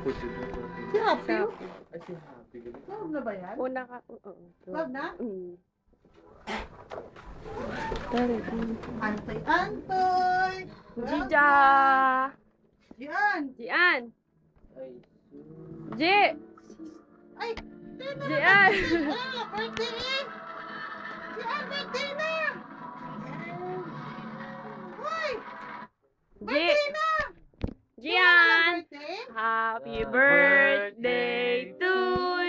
po siya. Si Happy. Ay, si Happy. Love na ba yan? Una ka. Oo. Love na? Antoy! Jija! Yan! Jian! Ay, Ji! Ay! Jian! Birthday eh! Yan! Birthday na! Uy! Ji! Birthday na! Jian! Birthday? Happy birthday to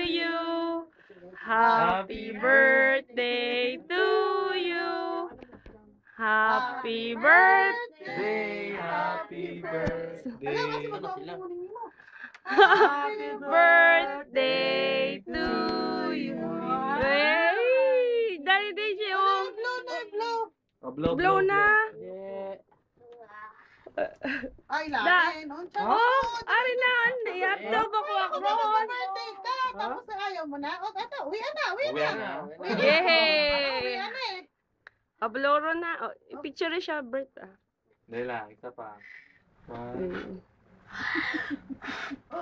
you! Happy birthday to you! Happy birthday! Happy birthday. Alam kasi Ano sila? magpapakunin mo. Happy birthday to you! Hey! Dali din siya yung Blow na, blow! blow na! Ay, lakin. Oh! Ari na! I-upload ako ako! Birthday ka! Tapos ayaw mo na? O, ito, uwian na, uwian Uwi na! na. Yehey! Uwian na eh. Abloro na. Oh, picture siya, Bert. Dahil lang, isa pa.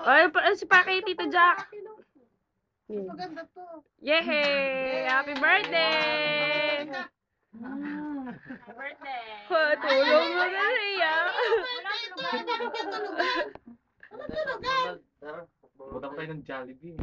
Ay, si Paki, Tito Jack. Maganda to. Yehey! Happy birthday! Happy birthday! Tulong mo na siya. Walang tulugan! Tara, buta ko tayo ng Jollibee.